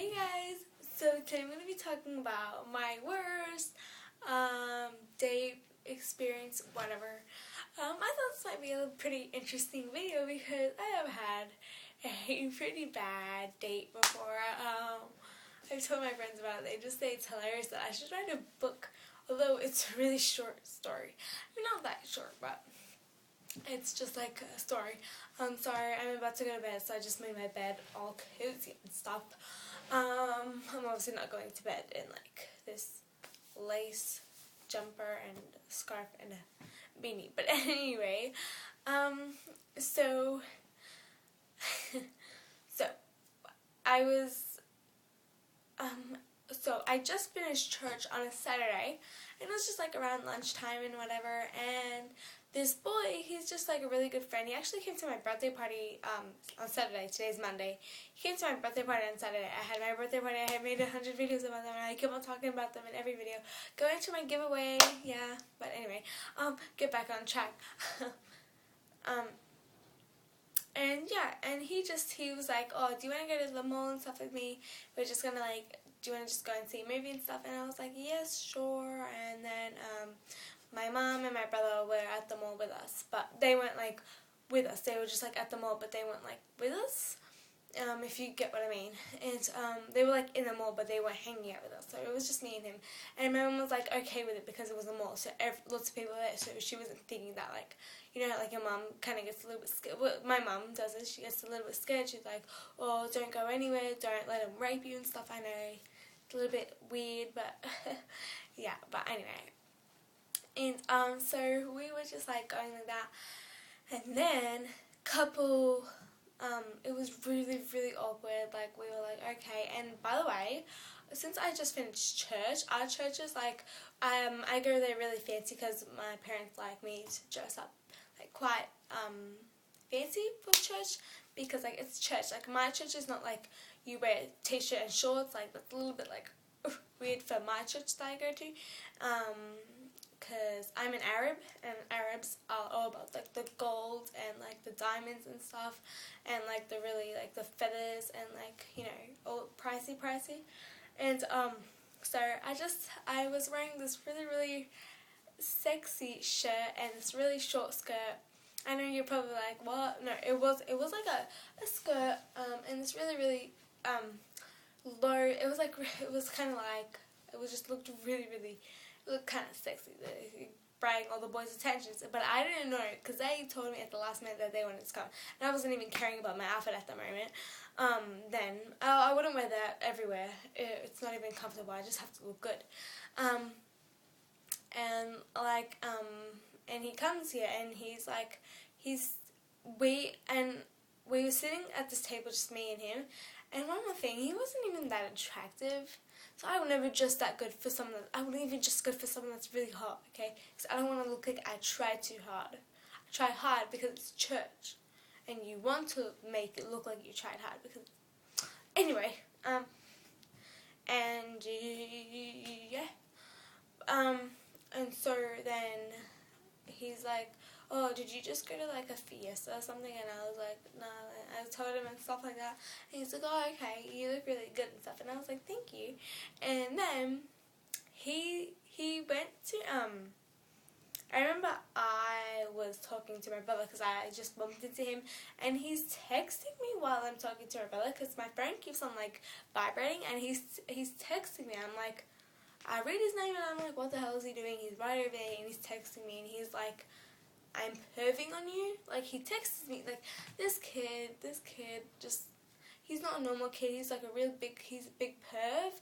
Hey guys, so today I'm going to be talking about my worst date experience, whatever. I thought this might be a pretty interesting video because I have had a pretty bad date before. I've told my friends about it. They just say it's hilarious that I should write a book, although it's a really short story. I mean, not that short, but it's just like a story. I'm sorry, I'm about to go to bed, so I just made my bed all cozy and stuff. I'm obviously not going to bed in like this lace jumper and scarf and a beanie. But anyway, so I just finished church on a Saturday, and it was just like around lunchtime and whatever, and this boy, he's just like a really good friend. He actually came to my birthday party on Saturday. Today's Monday. He came to my birthday party on Saturday. I had my birthday party. I had made 100 videos about them, and I keep on talking about them in every video. Going to my giveaway, yeah. But anyway, get back on track. And yeah, and he was like, oh, do you want to go to the mall and stuff with me? We're just gonna like, do you want to just go and see a movie and stuff? And I was like, yes, sure. And then my mom and my brother were at the mall with us, but they weren't like with us. They were just like at the mall, but they weren't like with us, if you get what I mean. And they were like in the mall, but they weren't hanging out with us. So it was just me and him. And my mom was like okay with it because it was a mall, so lots of people were there. So she wasn't thinking that like, you know, like your mom kind of gets a little bit scared. Well, my mom does it. She gets a little bit scared. She's like, oh, don't go anywhere. Don't let him rape you and stuff. I know it's a little bit weird, but yeah. But anyway. And so we were just like going like that, and then it was really, really awkward. Like we were like, okay. And by the way, since I just finished church, our church is like, I go there really fancy because my parents like me to dress up like quite fancy for church, because like it's church. Like my church is not like you wear a t-shirt and shorts. Like that's a little bit like weird for my church that I go to. Because I'm an Arab, and Arabs are all about like the gold and like the diamonds and stuff, and like the really like the feathers and like, you know, all pricey. And so I was wearing this really, really sexy shirt and this really short skirt. I know you're probably like, what? No, it was like a skirt and this really, really low. It was kind of like, it was just looked really, really. It looked kind of sexy, bragging all the boys' attentions, but I didn't know because they told me at the last minute that they wanted to come, and I wasn't even caring about my outfit at the moment. Then I wouldn't wear that everywhere. It's not even comfortable. I just have to look good. And he comes here, and he's like, we were sitting at this table, just me and him, and one more thing, he wasn't even that attractive. So I would never just that good for someone I wouldn't even just good for someone that's really hot, okay? Because I don't want to look like I try too hard. I try hard because it's church, and you want to make it look like you tried hard because. Anyway, and yeah, and so then he's like, oh, did you just go to like a fiesta or something? And I was like, nah. I told him and stuff like that. And he's like, oh, okay, you look really good and stuff. And I was like, thank you. And then he went to, I remember I was talking to my brother because I just bumped into him. And he's texting me while I'm talking to my brother because my phone keeps on like vibrating. And he's texting me. I'm like, I read his name and I'm like, what the hell is he doing? He's right over there and he's texting me and he's like, I'm perving on you. Like, he texts me, like, this kid just, he's not a normal kid, he's like he's a big perv.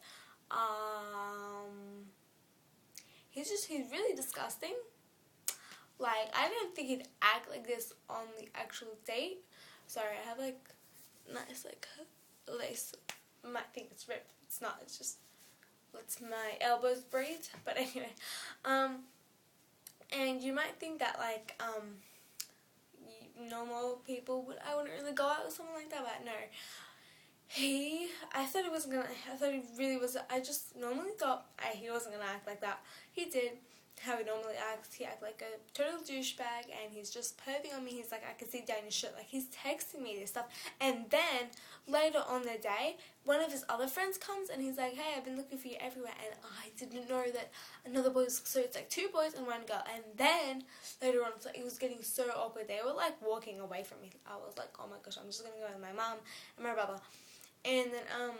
He's really disgusting. Like, I didn't think he'd act like this on the actual date. Sorry, I have like, nice like, lace, you might think it's ripped, it's not, it's just, lets my elbows breathe, but anyway, and you might think that like normal people I wouldn't really go out with someone like that, but no. I thought he really was. I just normally thought he wasn't gonna act like that. He did, how he normally acts. He acts like a total douchebag, and he's just perving on me. He's like, I can see down your shit. Like, he's texting me this stuff. And then, later on the day, one of his other friends comes, and he's like, hey, I've been looking for you everywhere. And I didn't know that another boy was, so it's like 2 boys and 1 girl. And then, later on, it was getting so awkward. They were, like, walking away from me. I was like, oh my gosh, I'm just gonna go with my mom and my brother. And then,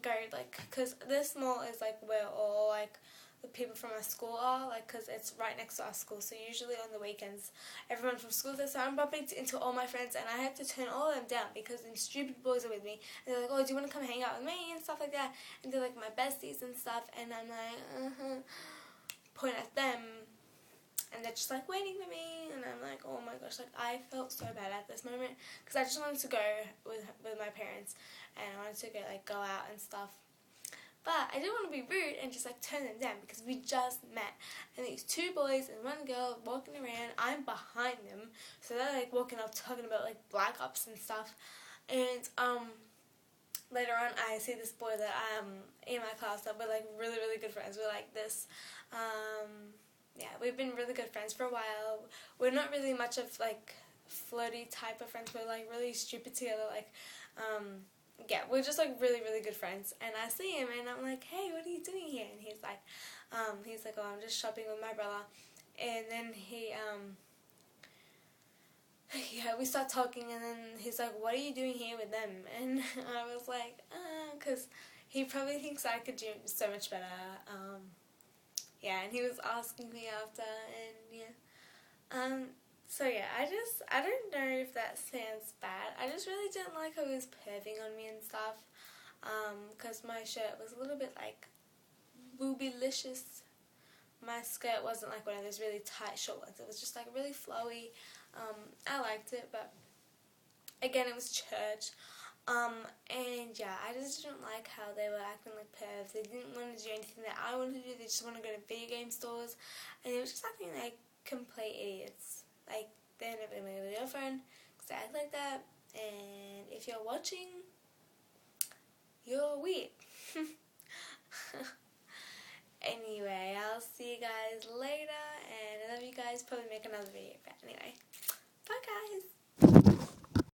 go, like, because this mall is, like, where all, like, the people from our school are, like, because it's right next to our school, so usually on the weekends, everyone from school is there, so I'm bumping into all my friends, and I have to turn all of them down, because them stupid boys are with me, and they're like, oh, do you want to come hang out with me, and stuff like that, and they're, like, my besties and stuff, and I'm like, point at them, and they're just, like, waiting for me, and I'm like, oh my gosh, like, I felt so bad at this moment, because I just wanted to go with my parents, and I wanted to go out and stuff. But I didn't want to be rude and just, like, turn them down, because we just met. And these 2 boys and 1 girl walking around. I'm behind them. So they're, like, walking up talking about, like, Black Ops and stuff. And later on, I see this boy that in my class that we're, like, really, really good friends. We're, like, this. Yeah, we've been really good friends for a while. We're not really much of, like, flirty type of friends. We're, like, really stupid together. Like, yeah, we're just, like, really, really good friends. And I see him, and I'm like, hey, what are you doing here? And he's like, oh, I'm just shopping with my brother. And then yeah, we start talking, and then he's like, what are you doing here with them? And I was like, because he probably thinks I could do so much better. Yeah, and he was asking me after, and yeah. So yeah, I don't know if that sounds bad. I just really didn't like how he was perving on me and stuff. Because my shirt was a little bit, like, boobylicious. My skirt wasn't, like, one of those really tight short ones. It was just, like, really flowy. I liked it, but again, it was church. And yeah, I just didn't like how they were acting like pervs. They didn't want to do anything that I wanted to do. They just want to go to video game stores. And they were just acting like complete idiots. Like, they're never going to be a girlfriend because they act like that. And if you're watching, you're weird. Anyway, I'll see you guys later. And I love you guys. Probably make another video. But anyway, bye guys.